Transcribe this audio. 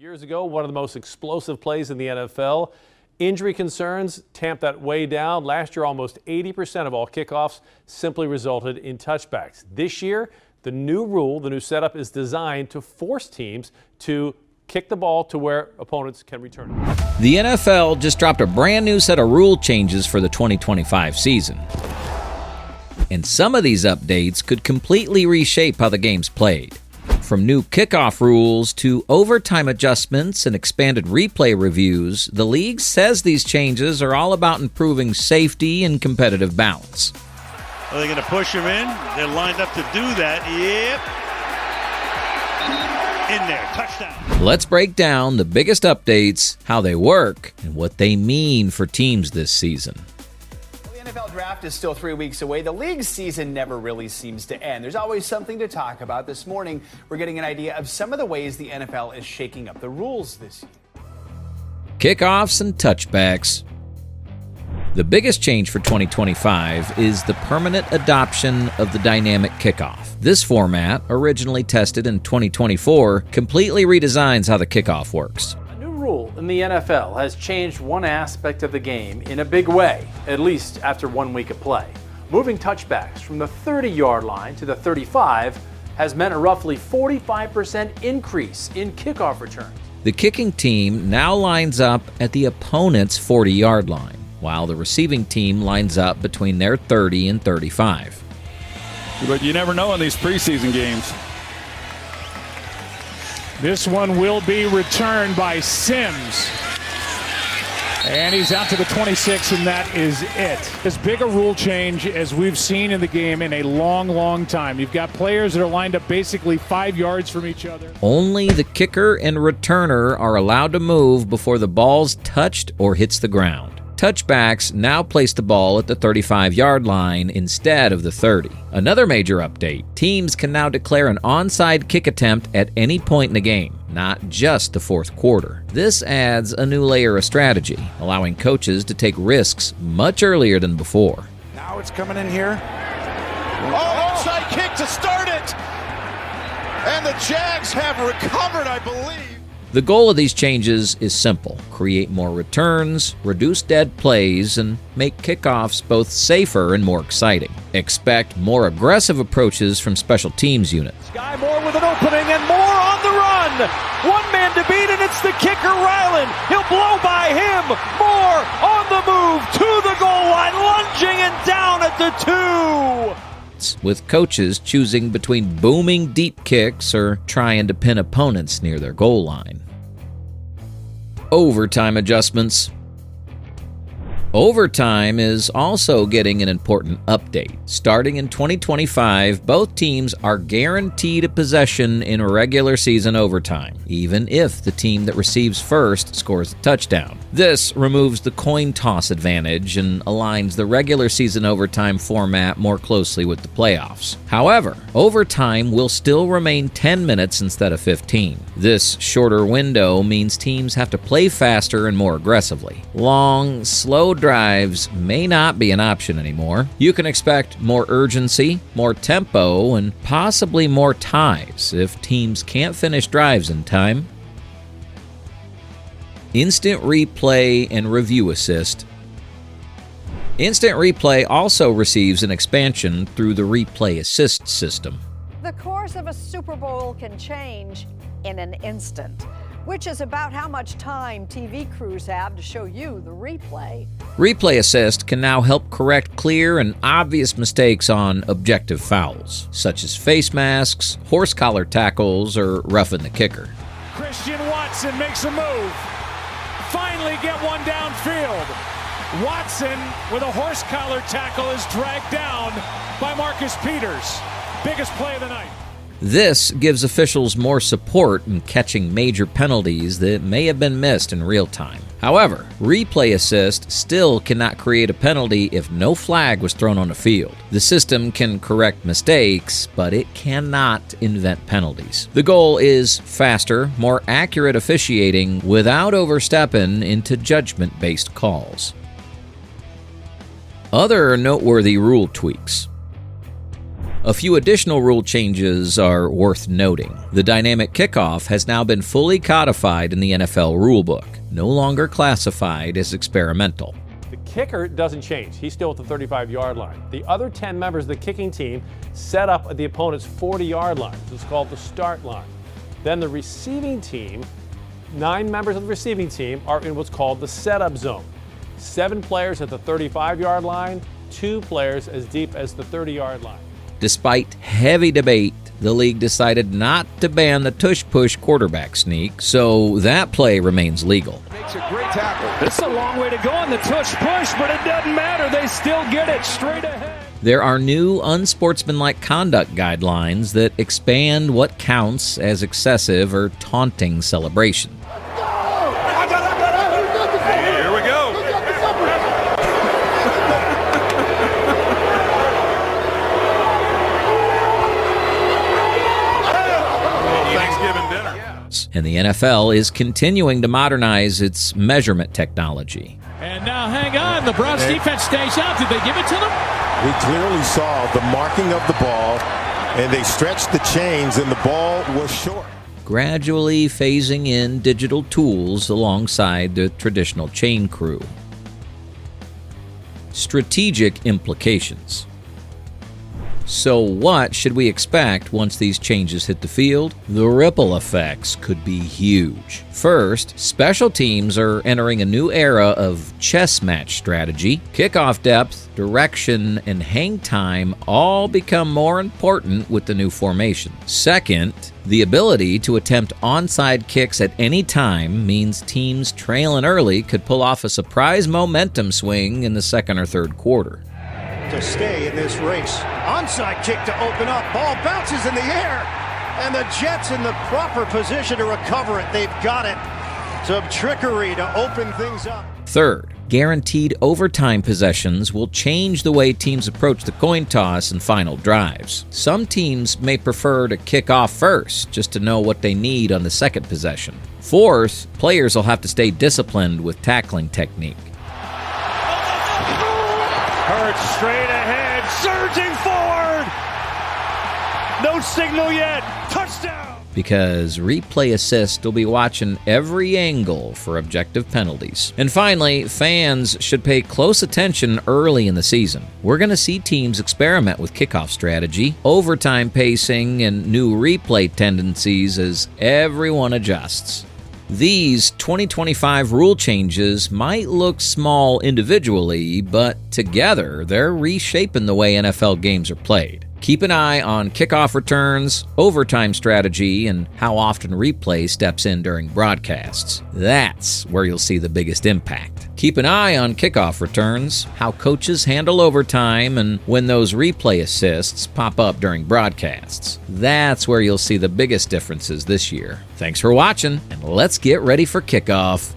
Years ago, one of the most explosive plays in the NFL. Injury concerns tamped that way down. Last year, almost 80% of all kickoffs simply resulted in touchbacks. This year, the new rule, the new setup is designed to force teams to kick the ball to where opponents can return it. The NFL just dropped a brand new set of rule changes for the 2025 season. And some of these updates could completely reshape how the game's played. From new kickoff rules to overtime adjustments and expanded replay reviews, the league says these changes are all about improving safety and competitive balance. Are they going to push him in? They're lined up to do that. Yep. In there. Touchdown. Let's break down the biggest updates, how they work, and what they mean for teams this season. The NFL draft is still 3 weeks away. The league's season never really seems to end. There's always something to talk about. This morning, we're getting an idea of some of the ways the NFL is shaking up the rules this year. Kickoffs and touchbacks. The biggest change for 2025 is the permanent adoption of the dynamic kickoff. This format, originally tested in 2024, completely redesigns how the kickoff works. Rule in the NFL has changed one aspect of the game in a big way, at least after 1 week of play. Moving touchbacks from the 30-yard line to the 35 has meant a roughly 45% increase in kickoff returns. The kicking team now lines up at the opponent's 40-yard line, while the receiving team lines up between their 30 and 35. But you never know in these preseason games. This one will be returned by Sims. And he's out to the 26, and that is it. As big a rule change as we've seen in the game in a long, long time. You've got players that are lined up basically 5 yards from each other. Only the kicker and returner are allowed to move before the ball's touched or hits the ground. Touchbacks now place the ball at the 35-yard line instead of the 30. Another major update, teams can now declare an onside kick attempt at any point in the game, not just the fourth quarter. This adds a new layer of strategy, allowing coaches to take risks much earlier than before. Now it's coming in here. Oh, onside kick to start it! And the Jags have recovered, I believe. The goal of these changes is simple: create more returns, reduce dead plays, and make kickoffs both safer and more exciting. Expect more aggressive approaches from special teams units. Sky Moore with an opening and more on the run. One man to beat, and it's the kicker, Ryland. He'll blow by him. Moore on the move to the goal line, lunging and down at the 2. With coaches choosing between booming deep kicks or trying to pin opponents near their goal line. Overtime adjustments. Overtime is also getting an important update. Starting in 2025, both teams are guaranteed a possession in regular season overtime, even if the team that receives first scores a touchdown. This removes the coin toss advantage and aligns the regular season overtime format more closely with the playoffs. However, overtime will still remain 10 minutes instead of 15. This shorter window means teams have to play faster and more aggressively. Long, slow drives may not be an option anymore. You can expect more urgency, more tempo, and possibly more ties if teams can't finish drives in time. Instant replay and review assist. Instant replay also receives an expansion through the replay assist system. The course of a Super Bowl can change in an instant, which is about how much time TV crews have to show you the replay. Replay Assist can now help correct clear and obvious mistakes on objective fouls, such as face masks, horse collar tackles, or roughing the kicker. Christian Watson makes a move. Finally get one downfield. Watson with a horse collar tackle is dragged down by Marcus Peters. Biggest play of the night. This gives officials more support in catching major penalties that may have been missed in real time. However, Replay Assist still cannot create a penalty if no flag was thrown on the field. The system can correct mistakes, but it cannot invent penalties. The goal is faster, more accurate officiating without overstepping into judgment-based calls. Other noteworthy rule tweaks. A few additional rule changes are worth noting. The dynamic kickoff has now been fully codified in the NFL rulebook, no longer classified as experimental. The kicker doesn't change. He's still at the 35-yard line. The other 10 members of the kicking team set up at the opponent's 40-yard line. This is called the start line. Then the receiving team, 9 members of the receiving team are in what's called the setup zone. 7 players at the 35-yard line, 2 players as deep as the 30-yard line. Despite heavy debate, the league decided not to ban the tush-push quarterback sneak, so that play remains legal. Makes a great tackle. This is a long way to go on the tush-push, but it doesn't matter. They still get it straight ahead. There are new unsportsmanlike conduct guidelines that expand what counts as excessive or taunting celebration. Here we go. Thanksgiving dinner. And the NFL is continuing to modernize its measurement technology. And now hang on, the Browns defense stays out. Did they give it to them? We clearly saw the marking of the ball, and they stretched the chains, and the ball was short. Gradually phasing in digital tools alongside the traditional chain crew. Strategic implications. So what should we expect once these changes hit the field? The ripple effects could be huge. First, special teams are entering a new era of chess match strategy. Kickoff depth, direction, and hang time all become more important with the new formation. Second, the ability to attempt onside kicks at any time means teams trailing early could pull off a surprise momentum swing in the second or third quarter. To stay in this race. Onside kick to open up. Ball bounces in the air. And the Jets in the proper position to recover it. They've got it. Some trickery to open things up. Third, guaranteed overtime possessions will change the way teams approach the coin toss and final drives. Some teams may prefer to kick off first just to know what they need on the second possession. Fourth, players will have to stay disciplined with tackling technique. Hurts straight ahead, surging forward. No signal yet. Touchdown. Because replay assist will be watching every angle for objective penalties. And finally, fans should pay close attention early in the season. We're going to see teams experiment with kickoff strategy, overtime pacing, and new replay tendencies as everyone adjusts. These 2025 rule changes might look small individually, but together they're reshaping the way NFL games are played. Keep an eye on kickoff returns, overtime strategy, and how often replay steps in during broadcasts. That's where you'll see the biggest impact. Keep an eye on kickoff returns, how coaches handle overtime, and when those replay assists pop up during broadcasts. That's where you'll see the biggest differences this year. Thanks for watching, and let's get ready for kickoff.